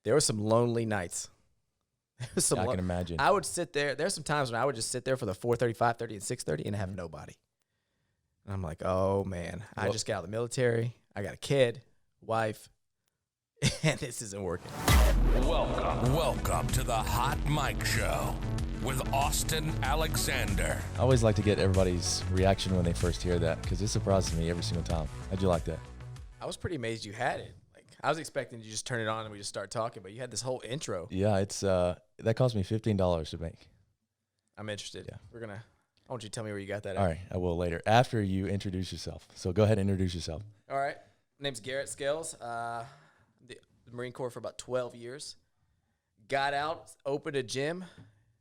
There were some lonely nights. There was some I can imagine. I would sit there. There's some times when I would just sit there for the 4:30, 5:30, and 6:30 and have nobody. And I'm like, oh, man, I just got out of the military. I got a kid, wife, and this isn't working. Welcome to the Hot Mic Show with Austen Alexander. I always like to get everybody's reaction when they first hear that because it surprises me every single time. How'd you like that? I was pretty amazed you had it. Like, I was expecting you just turn it on and we just start talking, but you had this whole intro. Yeah, it's that cost me $15 to make. I'm interested. Yeah. I want you to tell me where you got that All at. right, I will later after you introduce yourself. So go ahead and introduce yourself. All right. My name's Garrett Scales. The Marine Corps for about 12 years. Got out, opened a gym,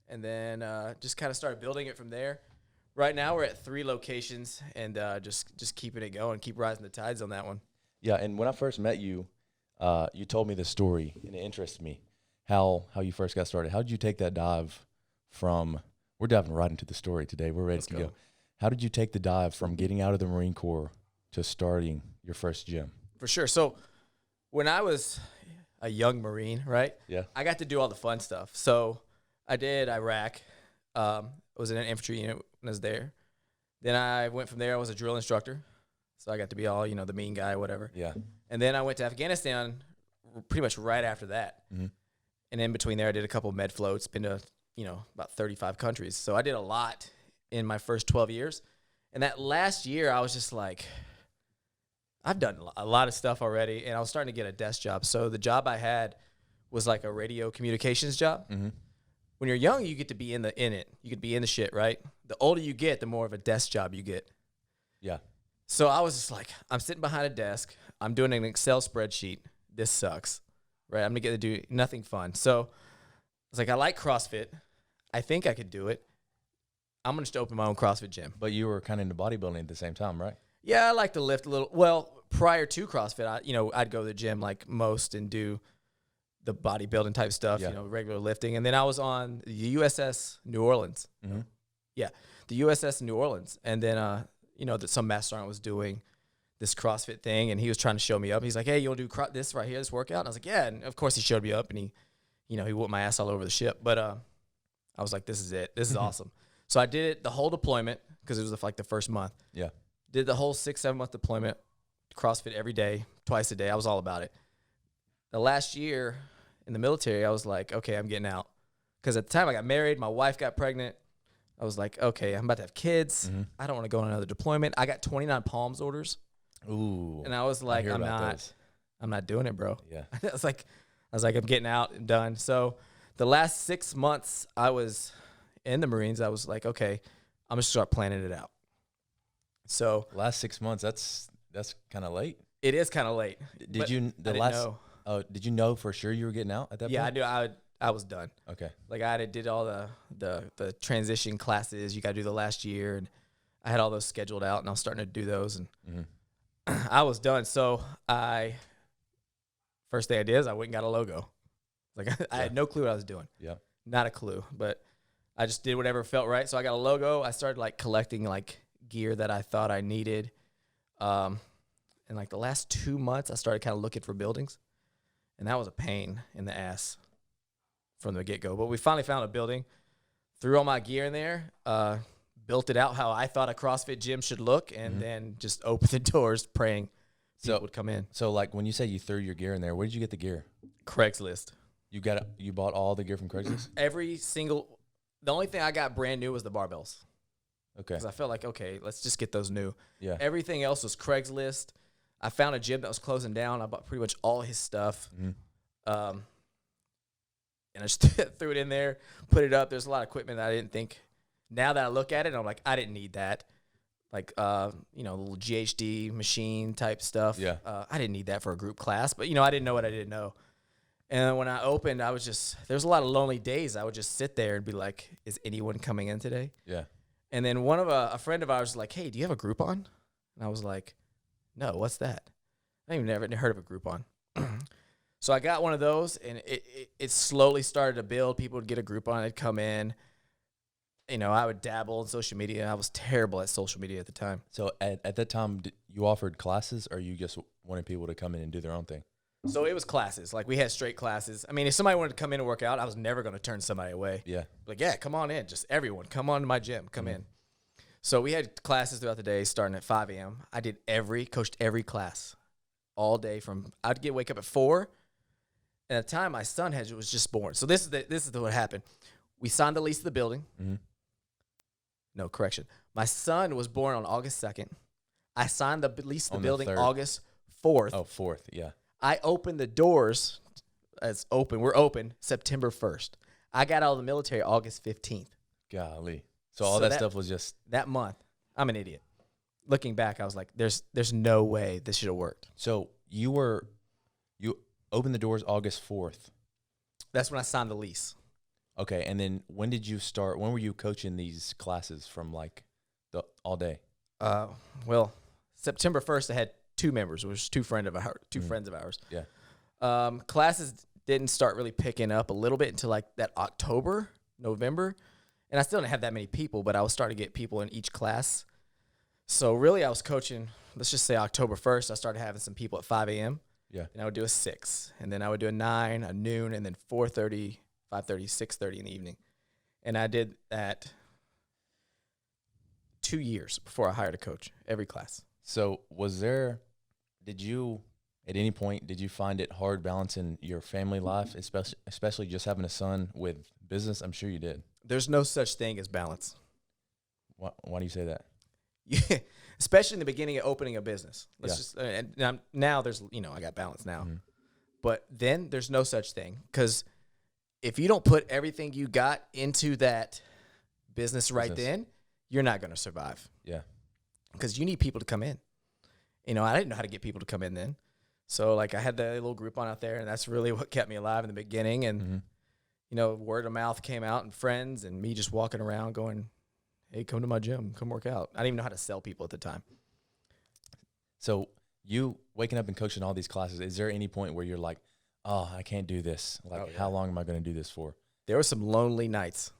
and then just kind of started building it from there. Right now we're at 3 locations and just keeping it going, keep rising the tides on that one. Yeah, and when I first met you, you told me the story, and it interested me how you first got started. How did you take that dive from? We're diving right into the story today. We're ready to go. How did you take the dive from getting out of the Marine Corps to starting your first gym? For sure. So when I was a young Marine, right? Yeah. I got to do all the fun stuff. So I did Iraq. Was in an infantry unit when I was there. Then I went from there. I was a drill instructor. So I got to be all, the mean guy, whatever. Yeah. And then I went to Afghanistan pretty much right after that. Mm-hmm. And in between there, I did a couple of med floats, been to, about 35 countries. So I did a lot in my first 12 years. And that last year, I was just like, I've done a lot of stuff already. And I was starting to get a desk job. So the job I had was like a radio communications job. Mm-hmm. When you're young, you get to be in it. You could be in the shit, right? The older you get, the more of a desk job you get. Yeah. So I was just like, I'm sitting behind a desk. I'm doing an Excel spreadsheet. This sucks, right? I'm going to get to do nothing fun. So I was like, I like CrossFit. I think I could do it. I'm going to just open my own CrossFit gym. But you were kind of into bodybuilding at the same time, right? Yeah, I like to lift a little. Well, prior to CrossFit, I'd go to the gym like most and do the bodybuilding type stuff, Yeah. Regular lifting. And then I was on the USS New Orleans. Mm-hmm. Yeah, the USS New Orleans. And then, that some master sergeant was doing this CrossFit thing, and he was trying to show me up. He's like, hey, you want to do this right here, this workout? And I was like, yeah. And, of course, he showed me up, and he whooped my ass all over the ship. But I was like, this is it. This is awesome. So I did it the whole deployment because it was like the first month. Yeah. Did the whole 6-7 month deployment, CrossFit every day, twice a day. I was all about it. The last year in the military, I was like, okay, I'm getting out. Because at the time I got married, my wife got pregnant. I was like, okay, I'm about to have kids. Mm-hmm. I don't want to go on another deployment. I got 29 Palms orders. Ooh. And I was like, I'm not doing it, bro. Yeah. I was like, I'm getting out and done. So the last 6 months I was in the Marines, I was like, okay, I'm going to start planning it out. So Last 6 months, that's kind of late. it is kind of late. Did you know. Oh, did you know for sure you were getting out at that Yeah, I point? knew I was done. Okay. Like I did all the transition classes you got to do the last year, and I had all those scheduled out, and I was starting to do those, and I was done. So first thing I did is I went and got a logo. Like I had no clue what I was doing. Yeah. Not a clue, but I just did whatever felt right. So I got a logo. I started like collecting like gear that I thought I needed. And like the last 2 months, I started kind of looking for buildings, and that was a pain in the ass from the get-go. But we finally found a building, threw all my gear in there, built it out how I thought a CrossFit gym should look, and then just opened the doors praying people would come in. So like when you say you threw your gear in there, where did you get the gear? Craigslist. You bought all the gear from Craigslist? The only thing I got brand new was the barbells. Okay. Because I felt like, okay, let's just get those new. Yeah. Everything else was Craigslist. I found a gym that was closing down. I bought pretty much all his stuff. And I just threw it in there, put it up. There's a lot of equipment that I didn't think. Now that I look at it, I'm like, I didn't need that. Like, little GHD machine type stuff. Yeah. I didn't need that for a group class, but, I didn't know what I didn't know. And when I opened, there's a lot of lonely days. I would just sit there and be like, is anyone coming in today? Yeah. And then a friend of ours was like, hey, do you have a Groupon? And I was like, no, what's that? I ain't never heard of a Groupon. So I got one of those, and it slowly started to build. People would get a Groupon, they'd come in. I would dabble in social media. I was terrible at social media at the time. So at that time, you offered classes, or you just wanted people to come in and do their own thing? So it was classes. Like, we had straight classes. I mean, if somebody wanted to come in and work out, I was never going to turn somebody away. Yeah. Like, yeah, come on in. Just everyone, come on to my gym. Come in. So we had classes throughout the day starting at 5 a.m. I coached every class all day I'd wake up at 4. And at the time, my son was just born. So this is what happened. We signed the lease of the building. Mm-hmm. No, correction. My son was born on August 2nd. I signed the lease of the building August 4th. Oh, 4th, yeah. I opened the doors We're open September 1st. I got out of the military August 15th. Golly. So all that stuff was just that month. I'm an idiot. Looking back, I was like, there's no way this should have worked. So you opened the doors August 4th. That's when I signed the lease. Okay, and then when did you start? When were you coaching these classes from like all day? Well, September 1st, I had 2 members, which was two friends of ours. Yeah. Classes didn't start really picking up a little bit until like that October, November. And I still didn't have that many people, but I was starting to get people in each class. So really I was coaching, let's just say October 1st, I started having some people at 5 a.m. Yeah. And I would do a 6. And then I would do a 9, a noon, and then 4:30, 5:30, 6:30 in the evening. And I did that 2 years before I hired a coach, every class. So did you find it hard balancing your family life, especially just having a son with business? I'm sure you did. There's no such thing as balance. Why do you say that? Yeah, especially in the beginning of opening a business. Now there's, I got balance now. Mm-hmm. But then there's no such thing, because if you don't put everything you got into that business right then, you're not going to survive. Yeah. Because you need people to come in. I didn't know how to get people to come in then. So, like, I had that little Groupon out there, and that's really what kept me alive in the beginning. And, word of mouth came out, and friends, and me just walking around going, hey, come to my gym, come work out. I didn't even know how to sell people at the time. So you waking up and coaching all these classes, is there any point where you're like, oh, I can't do this? Like, how long am I going to do this for? There were some lonely nights.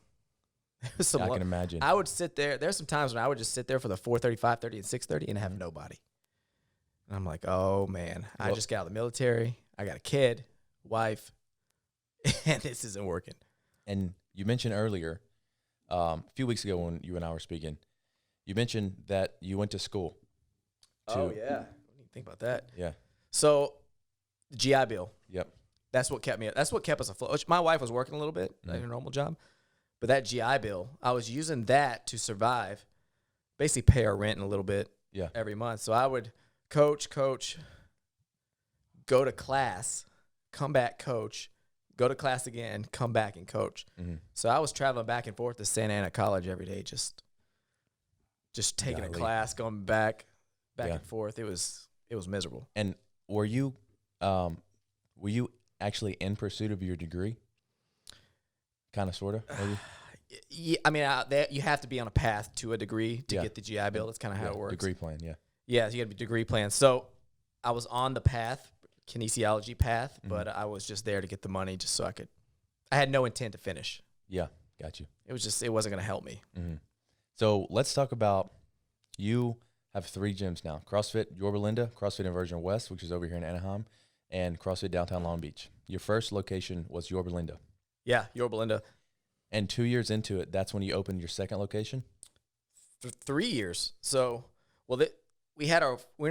I can imagine. I would sit there. There's some times when I would just sit there for the 4:30, 5:30, and 6:30 and have nobody. And I'm like, oh, man, I just got out of the military. I got a kid, wife, and this isn't working. And you mentioned earlier, a few weeks ago when you and I were speaking, you mentioned that you went to school. Oh, yeah. What do you think about that? Yeah. So, the GI Bill. Yep. That's what kept us afloat. My wife was working a little bit at her normal job. But that GI Bill, I was using that to survive, basically pay our rent a little bit every month. So I would coach, go to class, come back, coach, go to class again, come back and coach. Mm-hmm. So I was traveling back and forth to Santa Ana College every day, just taking a class, going back and forth. It was miserable. And were you actually in pursuit of your degree? Kind of, sort of, maybe? Yeah, I mean, you have to be on a path to a degree to get the GI Bill. That's kind of how it works. Degree plan, yeah. Yeah, so you got to be degree plan. So I was on the path, kinesiology path, but I was just there to get the money just so I had no intent to finish. Yeah, got you. It wasn't going to help me. Mm-hmm. So let's talk about, you have 3 gyms now. CrossFit Yorba Linda, CrossFit Inversion West, which is over here in Anaheim, and CrossFit Downtown Long Beach. Your first location was Yorba Linda. Yeah, Yorba Linda. And 2 years into it, that's when you opened your second location? For 3 years. So, we're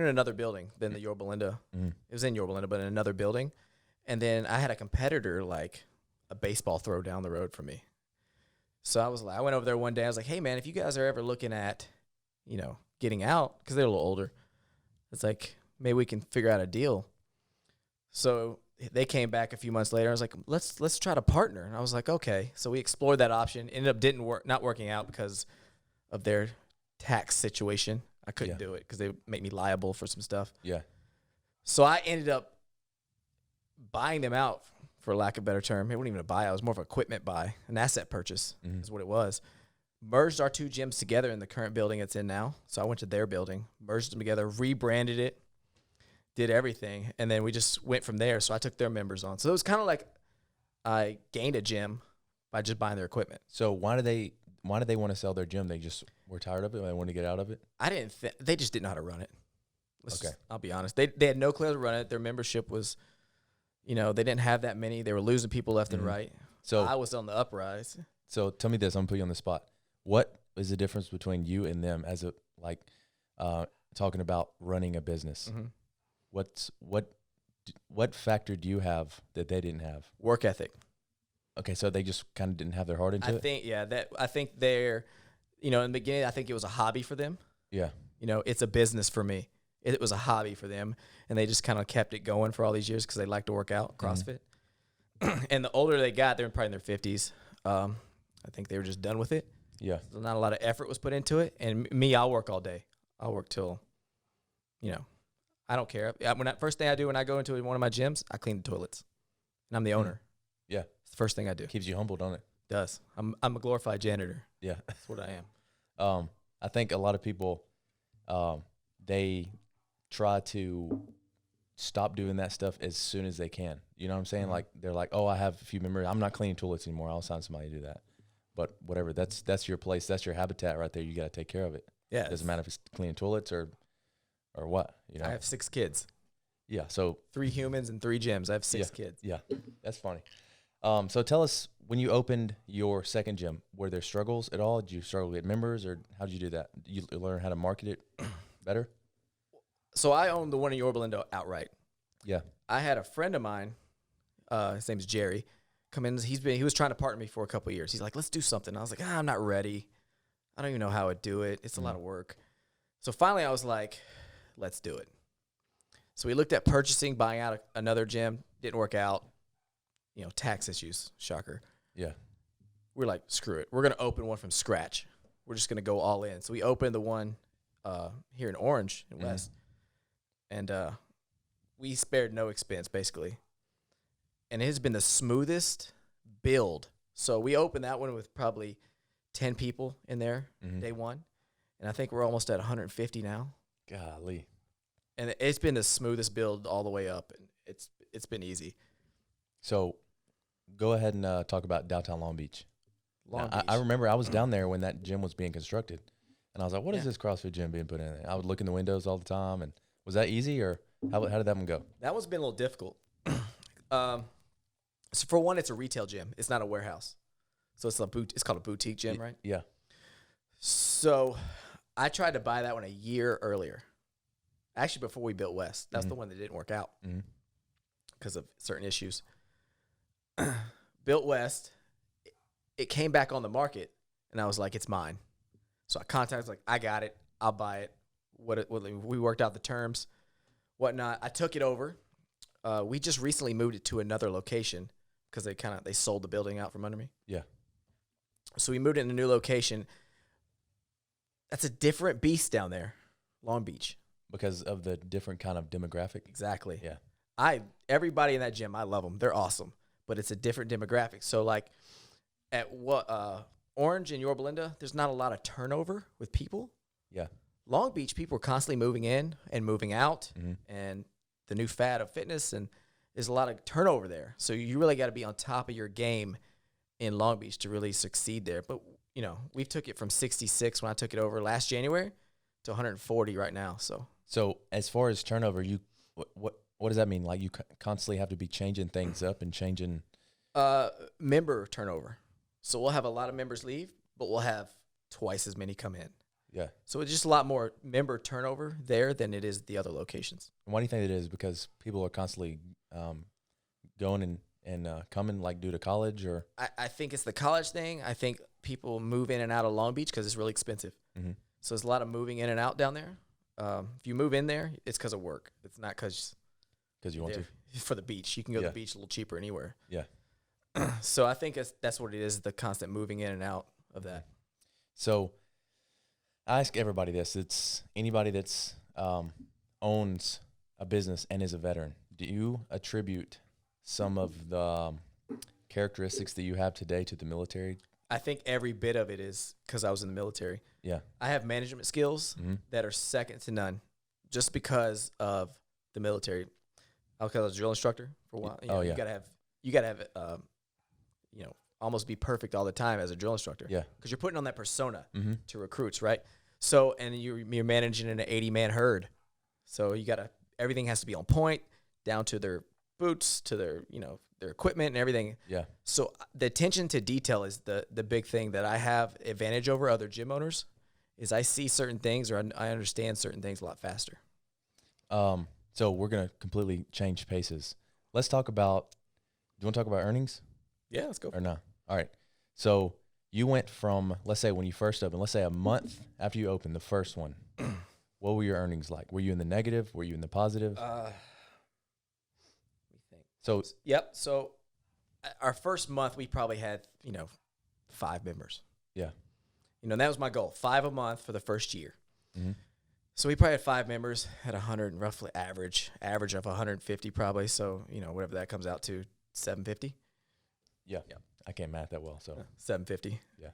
in another building than the Yorba Linda. Mm-hmm. It was in Yorba Linda, but in another building. And then I had a competitor, like a baseball throw down the road from me. So I went over there one day. I was like, hey, man, if you guys are ever looking at, getting out, because they're a little older, it's like, maybe we can figure out a deal. So they came back a few months later. I was like, let's try to partner. And I was like, okay. So we explored that option. Ended up not working out because of their tax situation. I couldn't do it because they would make me liable for some stuff. Yeah. So I ended up buying them out, for lack of a better term. It wasn't even a buy. It was more of an equipment buy, an asset purchase is what it was. Merged our 2 gyms together in the current building it's in now. So I went to their building, merged them together, rebranded it, did everything, and then we just went from there. So I took their members on. So it was kind of like I gained a gym by just buying their equipment. So why do they want to sell their gym? They just were tired of it? They wanted to get out of it? They just didn't know how to run it. Okay. I'll be honest. They had no clue how to run it. Their membership was You know, they didn't have that many. They were losing people left and right. So I was on the uprise. So tell me this. I'm gonna put you on the spot. What is the difference between you and them as a talking about running a business? What factor do you have that they didn't have? Work ethic. Okay, so they just kind of didn't have their heart into it? I think they're, you know, in the beginning, I think it was a hobby for them. Yeah. You know, it's a business for me. It was a hobby for them, and they just kind of kept it going for all these years because they like to work out, CrossFit. And the older they got, they're probably in their 50s. I think they were just done with it. Yeah. So not a lot of effort was put into it. And me, I'll work all day. I'll work till, you know, I don't care. First thing I do when I go into one of my gyms, I clean the toilets. And I'm the owner. Yeah. It's the first thing I do. Keeps you humble, don't it? Does. I'm a glorified janitor. Yeah. That's what I am. I think a lot of people, they try to stop doing that stuff as soon as they can. You know what I'm saying? Like, they're like, oh, I have a few members. I'm not cleaning toilets anymore. I'll assign somebody to do that. But whatever, that's your place. That's your habitat right there. You got to take care of it. Yeah. It doesn't matter if it's cleaning toilets or what, you know. I have 6 kids. Yeah, so 3 humans and 3 gyms. I have 6 kids. Yeah, that's funny. So tell us, when you opened your second gym, were there struggles at all? Did you struggle to get members, or how did you do that? Did you learn how to market it better? So I own the one in Yorba Linda outright. Yeah. I had a friend of mine, his name's Jerry, come in. He was trying to partner me for a couple of years. He's like, let's do something. I was like, I'm not ready. I don't even know how I'd do it. It's a lot of work. So finally I was like, let's do it. So we looked at purchasing, buying out another gym. Didn't work out. You know, tax issues. Shocker. Yeah. We're like, screw it. We're going to open one from scratch. We're just going to go all in. So we opened the one here in Orange in West. And we spared no expense, basically. And it has been the smoothest build. So we opened that one with probably 10 people in there day one. And I think we're almost at 150 now. Golly. And it's been the smoothest build all the way up. And it's been easy. So go ahead and talk about downtown Long Beach. I remember I was down there when that gym was being constructed. And I was like, what is this CrossFit gym being put in there? I would look in the windows all the time. And was that easy, or how did that one go? That one's been a little difficult. So for one, it's a retail gym. It's not a warehouse. So it's called a boutique gym, right? Yeah. So I tried to buy that one a year earlier. Actually, before we built West. That's the one that didn't work out because of certain issues. Built West. It came back on the market, and I was like, it's mine. So I contacted, like, I got it. I'll buy it. We worked out the terms, whatnot. I took it over. We just recently moved it to another location because they sold the building out from under me. Yeah. So we moved it in a new location. That's a different beast down there, Long Beach. Because of the different kind of demographic? Exactly. Yeah. Everybody in that gym, I love them. They're awesome. But it's a different demographic. So, like, at Orange and Yorba Linda, there's not a lot of turnover with people. Yeah. Long Beach, people are constantly moving in and moving out. And the new fad of fitness, and there's a lot of turnover there. So you really got to be on top of your game in Long Beach to really succeed there. But, you know, we've took it from 66 when I took it over last January to 140 right now. So as far as turnover, what does that mean? Like, you constantly have to be changing things up and changing? Member turnover. So we'll have a lot of members leave, but we'll have twice as many come in. Yeah. So it's just a lot more member turnover there than it is the other locations. And why do you think it is? Because people are constantly going and coming, like, due to college, or? I think it's the college thing. I think people move in and out of Long Beach because it's really expensive. So there's a lot of moving in and out down there. If you move in there, it's because of work. It's not because you want to. For the beach. You can go to the beach a little cheaper anywhere. Yeah. So I think that's what it is, the constant moving in and out of that. So I ask everybody this. It's anybody that's owns a business and is a veteran. Do you attribute some of the characteristics that you have today to the military? I think every bit of it is because I was in the military. Yeah. I have management skills that are second to none just because of the military. I was a drill instructor for a while. You gotta have almost be perfect all the time as a drill instructor. Yeah. Because you're putting on that persona to recruits, right? So, and you're managing an 80-man herd. So everything has to be on point, down to their boots to their, their equipment and everything. Yeah. So the attention to detail is the big thing that I have advantage over other gym owners is I see certain things or I understand certain things a lot faster. So we're going to completely change paces. Let's talk about, do you want to talk about earnings? Yeah, let's go. Or no? All right. So you went from, let's say when you first opened, let's say a month after you opened the first one, what were your earnings like? Were you in the negative? Were you in the positive? Let me think. So, Yep. So our first month, we probably had, 5 members. yeah. And that was my goal, 5 a month for the first year. Mm-hmm. So we probably had 5 members at 100, roughly average of 150 probably. So, whatever that comes out to, 750. Yeah. I can't math that well, so. 750. Yeah.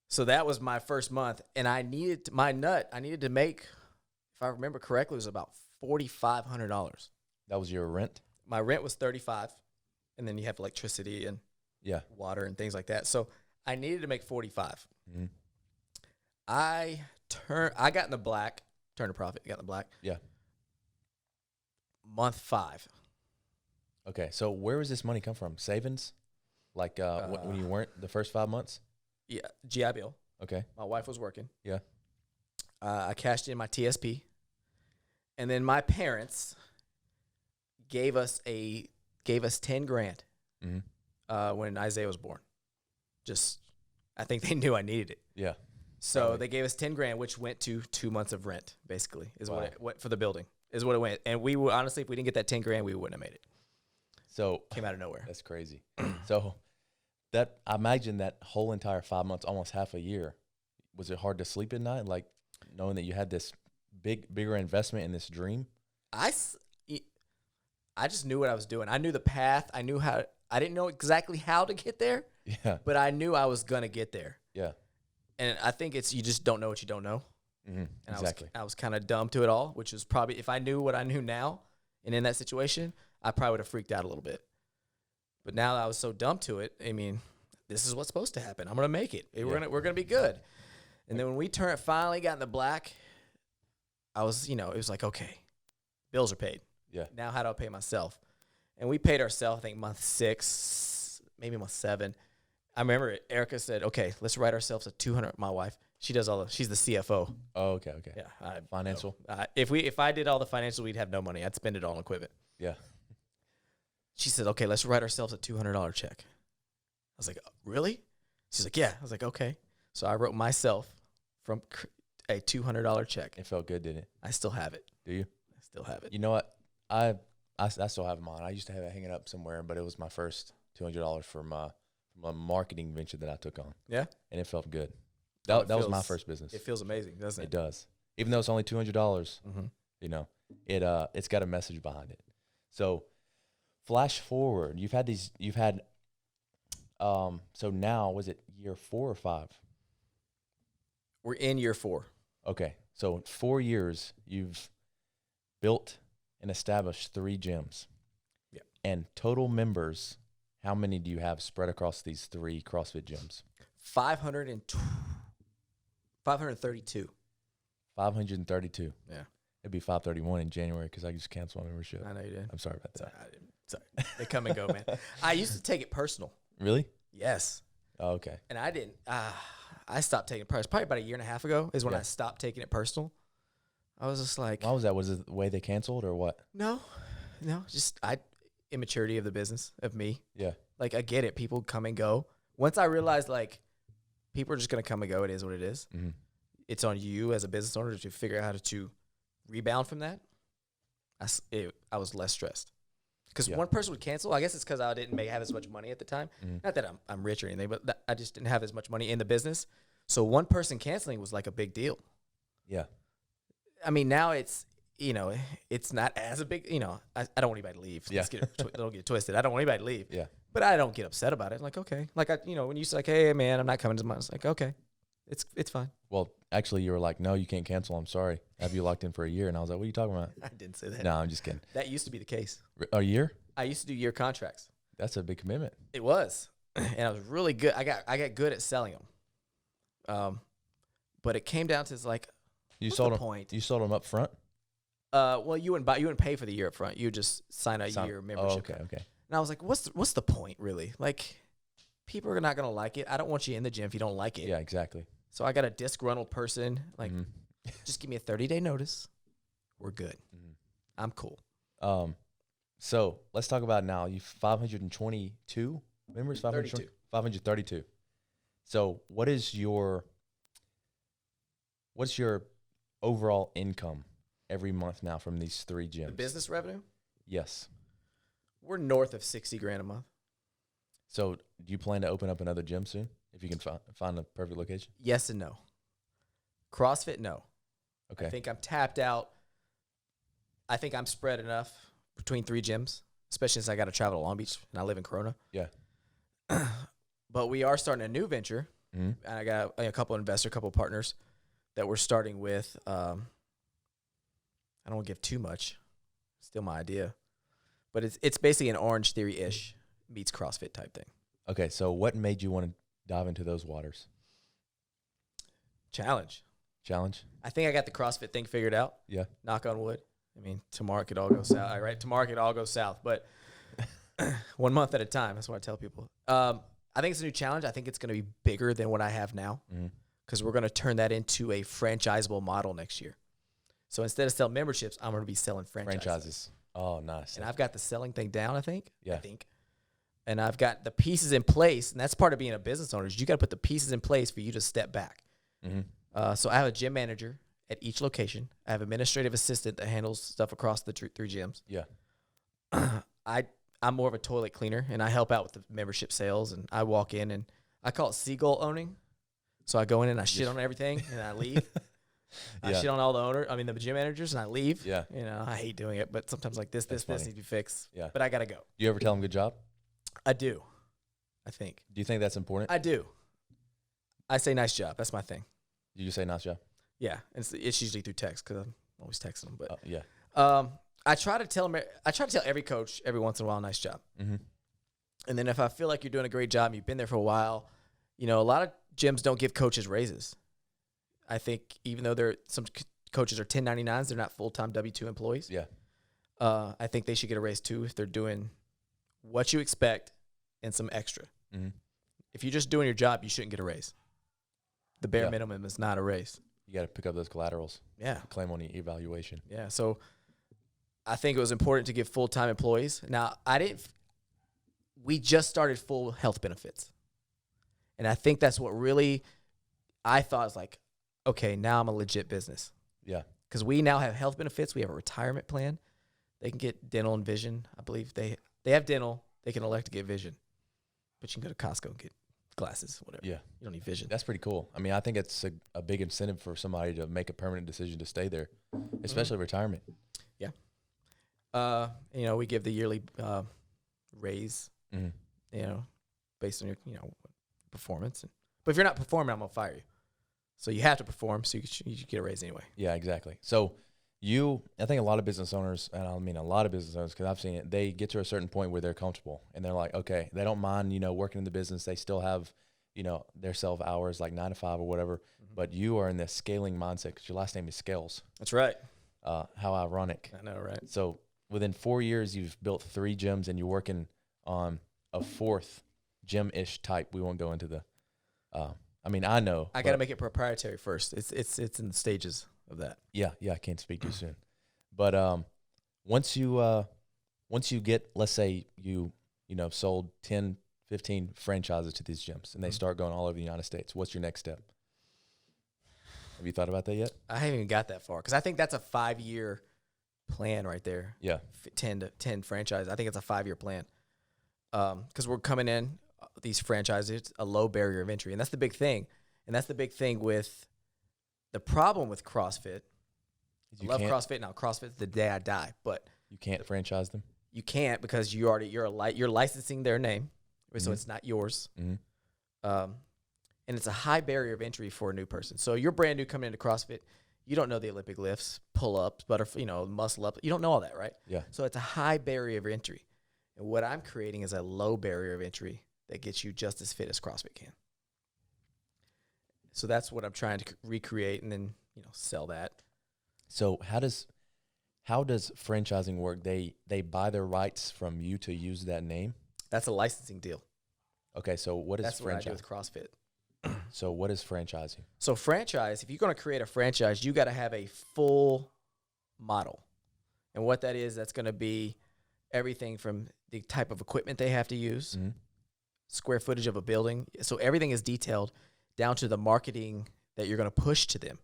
So that was my first month, and I needed to make, if I remember correctly, it was about $4,500. That was your rent? My rent was $35, and then you have electricity and water and things like that. So I needed to make $45. Mm-hmm. I got in the black, turned a profit, got in the black. Yeah. Month 5. Okay, so where was this money come from? Savings? Like when you weren't the first 5 months? Yeah, GI Bill. Okay. My wife was working. Yeah. I cashed in my TSP, and then my parents gave us $10,000 when Isaiah was born. I think they knew I needed it. Yeah. So Probably. they gave us $10,000, which went to 2 months of rent. Basically, is Wow. what for the building is what it went. And we would honestly, if we didn't get that $10,000, we wouldn't have made it. So Came out of nowhere. that's crazy. So I imagine that whole entire 5 months, almost half a year, was it hard to sleep at night? Like knowing that you had this bigger investment in this dream? I just knew what I was doing. I knew the path. I didn't know exactly how to get there, Yeah. but I knew I was going to get there. Yeah. And I think you just don't know what you don't know. Mm-hmm. And Exactly. I was kind of dumb to it all, which is probably, if I knew what I knew now and in that situation, I probably would have freaked out a little bit. But now that I was so dumb to it, I mean, this is what's supposed to happen. I'm going to make it. We're gonna be good. And then when we finally got in the black, I was, it was like, okay, bills are paid. Yeah. Now how do I pay myself? And we paid ourselves, I think, month 6, maybe month 7. I remember Erica said, okay, let's write ourselves a 200. My wife, she's the CFO. Oh, okay. Yeah. Financial? If I did all the financials, we'd have no money. I'd spend it all on equipment. Yeah. She said, okay, let's write ourselves a $200 check. I was like, really? She's like, yeah. I was like, okay. So I wrote myself from a $200 check. It felt good, didn't it? I still have it. Do you? I still have it. You know what? I still have mine. I used to have it hanging up somewhere, but it was my first $200 from a marketing venture that I took on. Yeah? And it felt good. That was my first business. It feels amazing, doesn't it? It does. Even though it's only $200, Mm-hmm. It's got a message behind it. So flash forward, so now, was it year 4 or 5? We're in year 4. Okay. So in 4 years, you've built and established 3 gyms. Yeah. And total members, how many do you have spread across these 3 CrossFit gyms? 532. 532. Yeah. It'd be 531 in January because I just canceled my membership. I know you did. I'm sorry about that. Sorry. They come and go, man. I used to take it personal. Really? Yes. Oh, okay. And I didn't. I stopped taking it personal. Probably about a year and a half ago is when I stopped taking it personal. I was just like. Why was that? Was it the way they canceled or what? No, just immaturity of the business, of me. Yeah. Like, I get it. People come and go. Once I realized, like, people are just going to come and go. It is what it is. Mm-hmm. It's on you as a business owner to figure out how to rebound from that. I was less stressed. Because one person would cancel. I guess it's because I didn't have as much money at the time. Mm-hmm. Not that I'm rich or anything, but I just didn't have as much money in the business. So one person canceling was like a big deal. Yeah. I mean, now it's, it's not as a big, I don't want anybody to leave. Yeah. Don't get twisted. I don't want anybody to leave. Yeah. But I don't get upset about it. I'm like, okay. Like, when you say, like, hey, man, I'm not coming to mine. It's like, okay, it's fine. Well, actually, you were like, no, you can't cancel. I'm sorry. I have you locked in for a year. And I was like, what are you talking about? I didn't say that. No, I'm just kidding. That used to be the case. A year? I used to do year contracts. That's a big commitment. It was. And I was really good. I got good at selling them. But it came down to, it's like, You what's sold the them. point? You sold them up front? Well, you wouldn't pay for the year up front. You would just sign a year membership. Oh, okay. And I was like, what's the point, really? Like, people are not going to like it. I don't want you in the gym if you don't like it. Yeah, exactly. So I got a disgruntled person. Like, just give me a 30-day notice. We're good. I'm cool. So let's talk about now. You 522 members? 532. So what's your overall income every month now from these 3 gyms? The business revenue? Yes. We're north of $60,000 a month. So do you plan to open up another gym soon if you can find a perfect location? Yes and no. CrossFit, no. Okay. I think I'm tapped out. I think I'm spread enough between 3 gyms, especially since I got to travel to Long Beach and I live in Corona. Yeah. But we are starting a new venture. Mm-hmm. And I got a couple investors, a couple partners that we're starting with. I don't want to give too much. Still my idea. But it's basically an Orange Theory-ish meets CrossFit type thing. Okay, so what made you want to dive into those waters? Challenge. I think I got the CrossFit thing figured out. Yeah. Knock on wood. I mean, tomorrow it could all go south. All right, tomorrow it could all go south. But 1 month at a time. That's what I tell people. I think it's a new challenge. I think it's going to be bigger than what I have now because we're going to turn that into a franchisable model next year. So instead of selling memberships, I'm going to be selling franchises. Oh, nice. And I've got the selling thing down, I think. Yeah. And I've got the pieces in place, and that's part of being a business owner. Is you got to put the pieces in place for you to step back. So I have a gym manager at each location. I have an administrative assistant that handles stuff across the 3 gyms. Yeah. I'm more of a toilet cleaner, and I help out with the membership sales. And I walk in, and I call it seagull owning. So I go in and I shit on everything, and I leave. I shit on all the gym managers, and I leave. Yeah. You know, I hate doing it, but sometimes like this needs to be fixed. Yeah. But I got to go. You ever tell them good job? I do, I think. Do you think that's important? I do. I say nice job. That's my thing. Did you say nice job? Yeah. It's usually through text because I'm always texting them. But yeah. I try to tell every coach every once in a while, nice job. And then if I feel like you're doing a great job and you've been there for a while, you know, a lot of gyms don't give coaches raises. I think even though some coaches are 1099s, they're not full-time W-2 employees. Yeah. I think they should get a raise too if they're doing what you expect and some extra. If you're just doing your job, you shouldn't get a raise. The bare minimum is not a raise. You got to pick up those collaterals. Yeah. Claim on the evaluation. Yeah. So I think it was important to give full-time employees. Now, we just started full health benefits. And I think that's what really I thought was like, okay, now I'm a legit business. Yeah. Because we now have health benefits. We have a retirement plan. They can get dental and vision. I believe they have dental. They can elect to get vision. But you can go to Costco and get glasses, whatever. Yeah. You don't need vision. That's pretty cool. I mean, I think it's a big incentive for somebody to make a permanent decision to stay there, especially retirement. Yeah. You know, we give the yearly raise, you know, based on your, you know, performance. But if you're not performing, I'm going to fire you. So you have to perform, so you get a raise anyway. Yeah, exactly. So I think a lot of business owners, and I mean a lot of business owners, because I've seen it, they get to a certain point where they're comfortable, and they're like, okay, they don't mind, you know, working in the business. They still have, you know, their self hours, like 9 to 5 or whatever. But you are in this scaling mindset because your last name is Scales. That's right. How ironic. I know, right? So within 4 years, you've built 3 gyms, and you're working on a 4th gym-ish type. We won't go into the I mean, I know. I got to make it proprietary first. It's in the stages of that. Yeah, I can't speak too soon. But once you get, let's say you sold 10, 15 franchises to these gyms, and they start going all over the United States, what's your next step? Have you thought about that yet? I haven't even got that far because I think that's a 5-year plan right there. Yeah. 10 franchises. I think it's a 5-year plan because we're coming in these franchises, a low barrier of entry. And that's the big thing. And that's the big thing with the problem with CrossFit. I love CrossFit. Now, CrossFit's the day I die, but you can't franchise them. You can't because you're licensing their name, so it's not yours. And it's a high barrier of entry for a new person. So you're brand new coming into CrossFit. You don't know the Olympic lifts, pull-ups, muscle up. You don't know all that, right? Yeah. So it's a high barrier of entry. And what I'm creating is a low barrier of entry that gets you just as fit as CrossFit can. So that's what I'm trying to recreate and then, sell that. So How does franchising work? They buy their rights from you to use that name? That's a licensing deal. Okay, so what is That's what I do franchise? with CrossFit. So what is franchising? So franchise, if you're going to create a franchise, you got to have a full model. And what that is, that's going to be everything from the type of equipment they have to use, square footage of a building. So everything is detailed down to the marketing that you're going to push to them,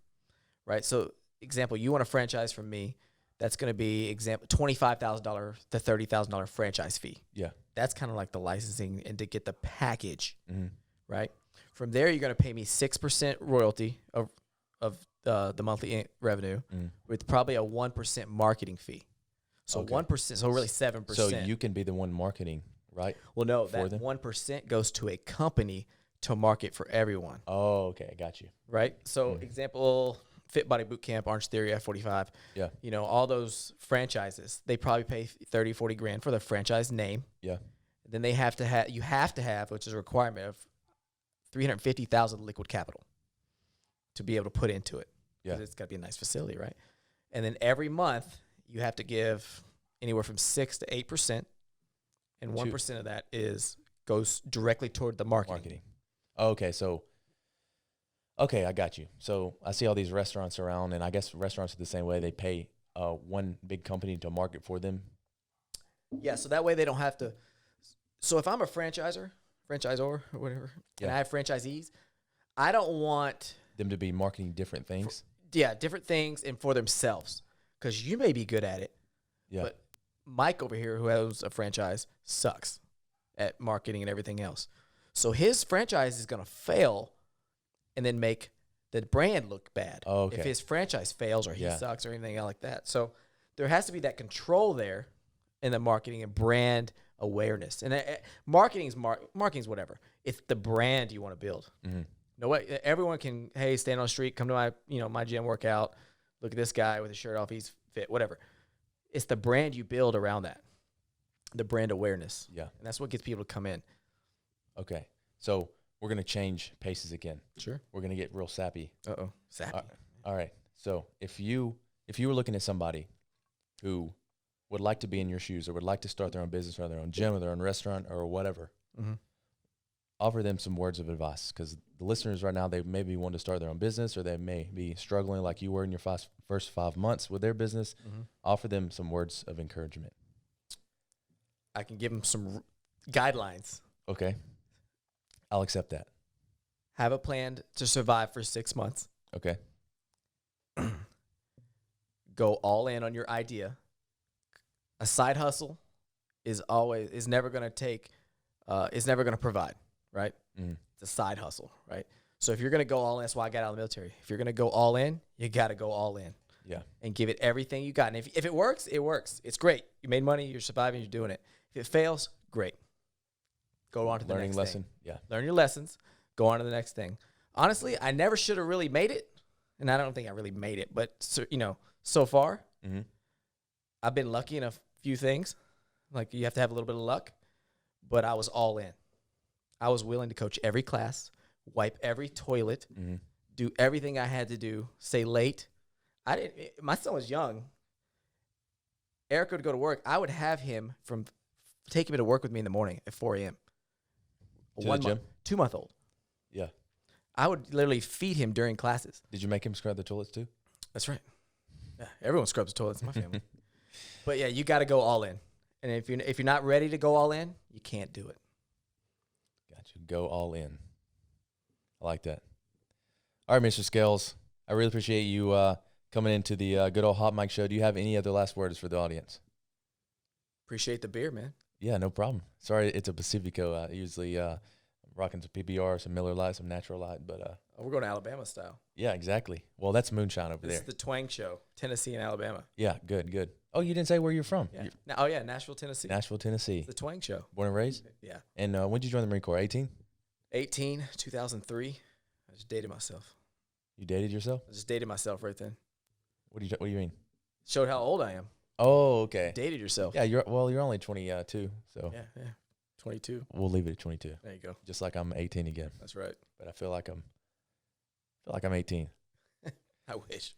right? So example, you want a franchise from me, that's going to be $25,000 to $30,000 franchise fee. Yeah. That's kind of like the licensing and to get the package, right? From there, you're going to pay me 6% royalty of the monthly revenue with probably a 1% marketing fee. So 1%, so really 7%. So you can be the one marketing, right? Well, no, that 1% goes to a company to market for everyone. Oh, okay. I got you. Right? So example, Fit Body Bootcamp, Orange Theory, F45. Yeah. You know, all those franchises, they probably pay 30, 40 grand for the franchise name. Yeah. Then they have to have, you have to have, which is a requirement of 350,000 liquid capital to be able to put into it. Yeah. It's got to be a nice facility, right? And then every month you have to give anywhere from 6 to 8%, and 1% of that goes directly toward the marketing. Okay, so I got you. So I see all these restaurants around, and I guess restaurants are the same way. They pay one big company to market for them. Yeah, so that way they don't have to. So if I'm a franchisor or whatever, and I have franchisees, I don't want them to be marketing different things. Different things and for themselves, because you may be good at it. Yeah. But Mike over here, who has a franchise, sucks at marketing and everything else. So his franchise is going to fail and then make the brand look bad. Oh, okay. If his franchise fails or he sucks or anything like that. So there has to be that control there in the marketing and brand awareness. And marketing's whatever. It's the brand you want to build. No way. Everyone can, hey, stand on the street, come to my gym, work out. Look at this guy with his shirt off. He's fit, whatever. It's the brand you build around that, the brand awareness. Yeah. And that's what gets people to come in. Okay. So we're going to change paces again. Sure. We're going to get real sappy. Uh-oh. Sappy. All right. So if you were looking at somebody who would like to be in your shoes or would like to start their own business or their own gym or their own restaurant or whatever, offer them some words of advice, because the listeners right now, they maybe want to start their own business or they may be struggling like you were in your first 5 months with their business. Offer them some words of encouragement. I can give them some guidelines. Okay. I'll accept that. Have a plan to survive for 6 months. Okay. Go all in on your idea. A side hustle is never going to provide, right? It's a side hustle, right? So if you're going to go all in, that's why I got out of the military. If you're going to go all in, you got to go all in. Yeah. And give it everything you got. And if it works, it works. It's great. You made money, you're surviving, you're doing it. If it fails, great. Go on to the next learning lesson. thing. Yeah. Learn your lessons. Go on to the next thing. Honestly, I never should have really made it. And I don't think I really made it. But, so far, I've been lucky in a few things. Like, you have to have a little bit of luck. But I was all in. I was willing to coach every class, wipe every toilet, do everything I had to do, stay late. My son was young. Eric would go to work. I would have him take him to work with me in the morning at 4 a.m. To the gym? 2-month-old. Yeah. I would literally feed him during classes. Did you make him scrub the toilets too? That's right. Yeah, everyone scrubs the toilets in my family. But yeah, you got to go all in. And if you're not ready to go all in, you can't do it. Got you. Go all in. I like that. All right, Mr. Scales. I really appreciate you coming into the good old Hot Mic Show. Do you have any other last words for the audience? Appreciate the beer, man. Yeah, no problem. Sorry, it's a Pacifico. Usually rocking some PBR, some Miller Lite, some Natural Light, but we're going Alabama style. Yeah, exactly. Well, that's moonshine over there. This is the Twang Show, Tennessee and Alabama. Yeah, good. Oh, you didn't say where you're from. Yeah. Nashville, Tennessee. Nashville, Tennessee. It's the Twang Show. Born and raised? Yeah. And when did you join the Marine Corps? 18? 2003. I just dated myself. You dated yourself? I just dated myself right then. What do you mean? Showed how old I am. Oh, okay. Dated yourself. Yeah, you're only 22, so. Yeah. 22. We'll leave it at 22. There you go. Just like I'm 18 again. That's right. But I feel like I'm 18. I wish.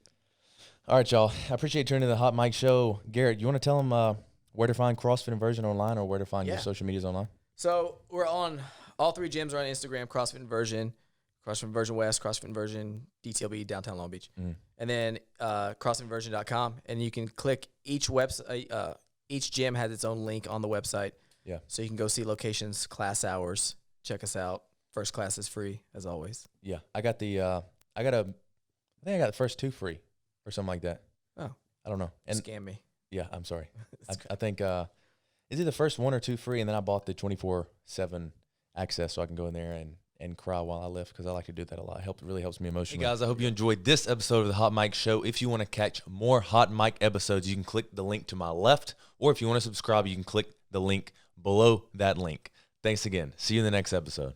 All right, y'all. I appreciate you tuning in to the Hot Mic Show. Garrett, you want to tell them where to find CrossFit Inversion online or where to find your social medias online? So we're on all 3 gyms are on Instagram: CrossFit Inversion, CrossFit Inversion West, CrossFit Inversion DTLB downtown Long Beach, and then CrossFitInversion.com. And you can click each website. Each gym has its own link on the website. Yeah. So you can go see locations, class hours, check us out. First class is free as always. Yeah, I got the I think I got the first 2 free or something like that. Oh, I don't know. And scam me. Yeah, I'm sorry. I think is it the first 1 or 2 free, and then I bought the 24/7 access so I can go in there and cry while I lift because I like to do that a lot. It really helps me emotionally. Hey guys, I hope you enjoyed this episode of the Hot Mic Show. If you want to catch more Hot Mic episodes, you can click the link to my left, or if you want to subscribe, you can click the link below that link. Thanks again. See you in the next episode.